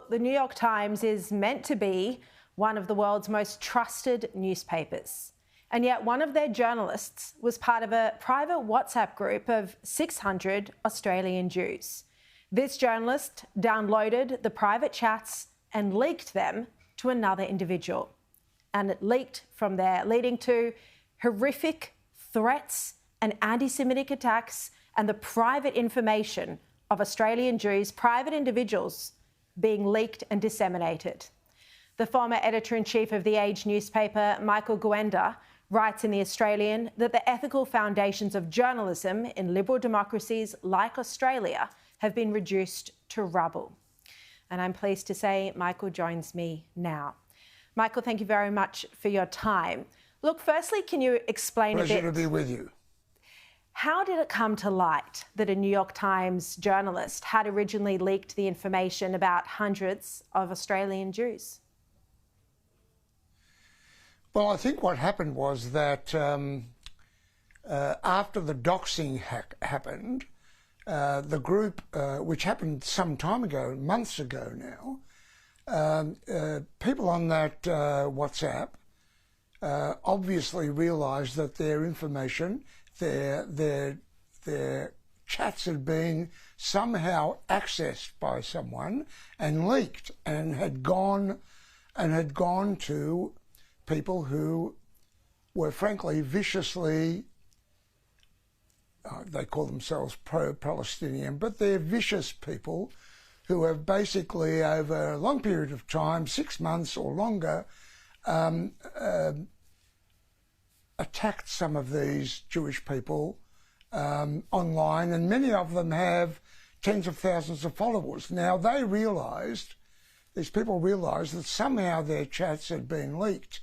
Look, the New York Times is meant to be one of the world's most trusted newspapers. And yet one of their journalists was part of a private WhatsApp group of 600 Australian Jews. This journalist downloaded the private chats and leaked them to another individual. And it leaked from there, leading to horrific threats and anti-Semitic attacks and the private information of Australian Jews, private individuals, being leaked and disseminated. The former editor-in-chief of the Age newspaper, Michael Gawenda, writes in The Australian that the ethical foundations of journalism in liberal democracies like Australia have been reduced to rubble. And I'm pleased to say Michael joins me now. Michael, thank you very much for your time. Look, firstly, can you explain a bit... Pleasure to be with you. How did it come to light that a New York Times journalist had originally leaked the information about hundreds of Australian Jews? Well, I think what happened was that after the doxing happened, the group, which happened some time ago, months ago now, people on that WhatsApp obviously realised that their information, their chats had been somehow accessed by someone and leaked and had gone to people who were frankly viciously, they call themselves pro-Palestinian, but they're vicious people who have basically over a long period of time, 6 months or longer, attacked some of these Jewish people online, and many of them have tens of thousands of followers. Now, these people realised that somehow their chats had been leaked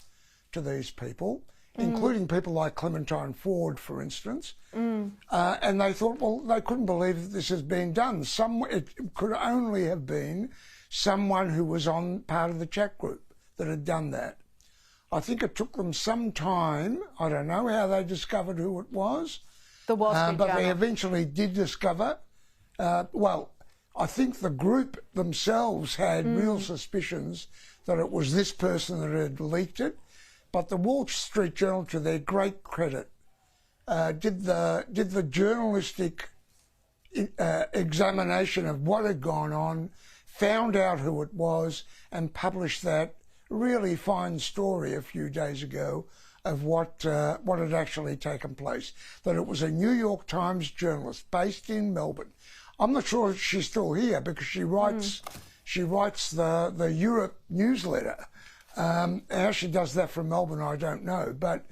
to these people, including people like Clementine Ford, for instance, and they thought, well, they couldn't believe that this has been done. It could only have been someone who was on part of the chat group that had done that. I think it took them some time. I don't know how they discovered who it was. The Wall Street but Journal. they eventually did discover. Well, I think the group themselves had real suspicions that it was this person that had leaked it. But the Wall Street Journal, to their great credit, did the journalistic examination of what had gone on, found out who it was, and published that really fine story a few days ago of what had actually taken place. That it was a New York Times journalist based in Melbourne. I'm not sure if she's still here because she writes the Europe newsletter. How she does that from Melbourne, I don't know. But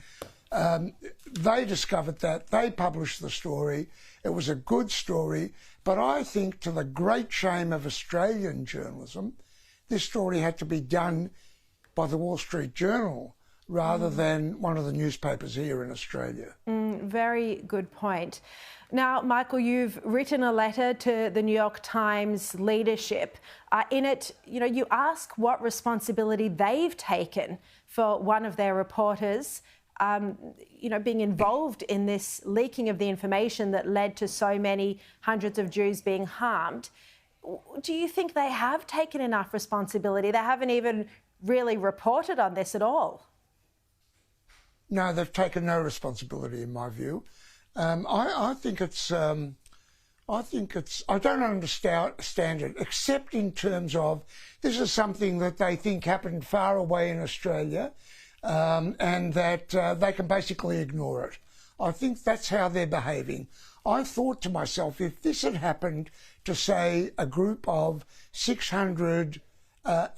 they discovered that. They published the story. It was a good story. But I think, to the great shame of Australian journalism, this story had to be done by the Wall Street Journal rather than one of the newspapers here in Australia. Very good point. Now, Michael, you've written a letter to the New York Times leadership. In it, you ask what responsibility they've taken for one of their reporters, being involved in this leaking of the information that led to so many hundreds of Jews being harmed. Do you think they have taken enough responsibility? They haven't even really reported on this at all. No, they've taken no responsibility, in my view. I don't understand it, except in terms of this is something that they think happened far away in Australia, and that they can basically ignore it. I think that's how they're behaving. I thought to myself, if this had happened to, say, a group of 600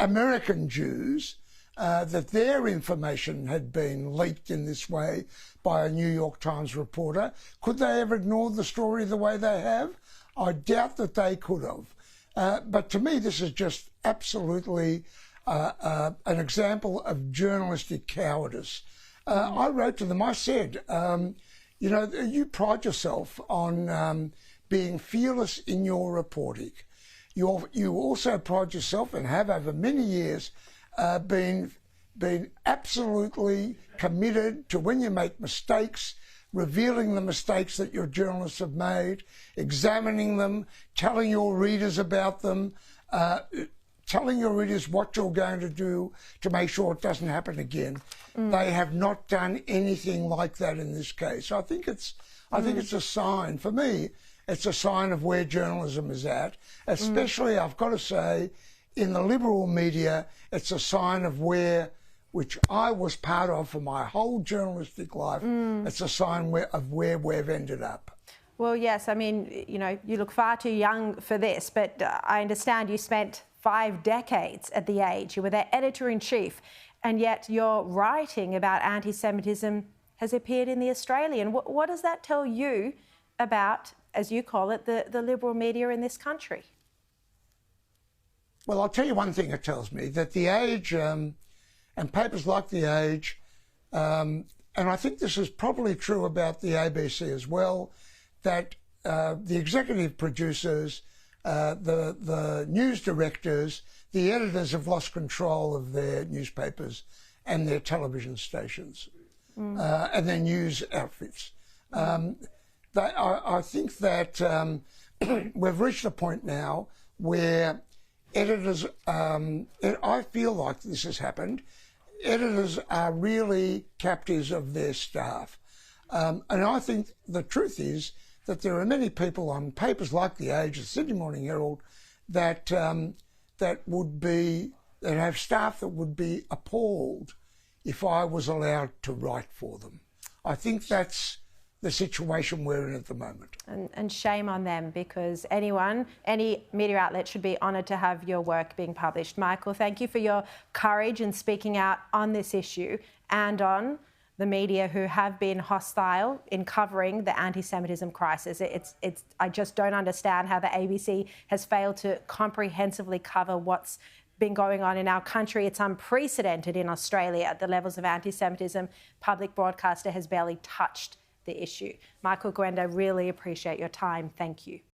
American Jews, that their information had been leaked in this way by a New York Times reporter, could they have ignored the story the way they have? I doubt that they could have. But to me, this is just absolutely an example of journalistic cowardice. I wrote to them, I said, you pride yourself on being fearless in your reporting. You also pride yourself, and have over many years, been absolutely committed to, when you make mistakes, revealing the mistakes that your journalists have made, examining them, telling your readers about them, telling your readers what you're going to do to make sure it doesn't happen again. They have not done anything like that in this case. I think it's a sign, for me, it's a sign of where journalism is at, especially, I've got to say, in the liberal media, it's a sign of which I was part of for my whole journalistic life. It's a sign of where we've ended up. Well, yes, I mean, you know, you look far too young for this, but I understand you spent 5 decades at The Age. You were their editor-in-chief, and yet your writing about anti-Semitism has appeared in The Australian. What does that tell you about, as you call it, the liberal media in this country? Well, I'll tell you one thing it tells me, that The Age and papers like The Age, and I think this is probably true about the ABC as well, that the executive producers, the news directors, the editors have lost control of their newspapers and their television stations and their news outfits. I think that we've reached a point now where editors, I feel like this has happened, editors are really captives of their staff. And I think the truth is that there are many people on papers like The Age, the Sydney Morning Herald, that have staff that would be appalled if I was allowed to write for them. I think that's the situation we're in at the moment. And shame on them, because any media outlet should be honoured to have your work being published. Michael, thank you for your courage in speaking out on this issue and on the media who have been hostile in covering the anti-Semitism crisis. I just don't understand how the ABC has failed to comprehensively cover what's been going on in our country. It's unprecedented in Australia, the levels of anti-Semitism. Public broadcaster has barely touched the issue. Michael Gawenda, really appreciate your time. Thank you.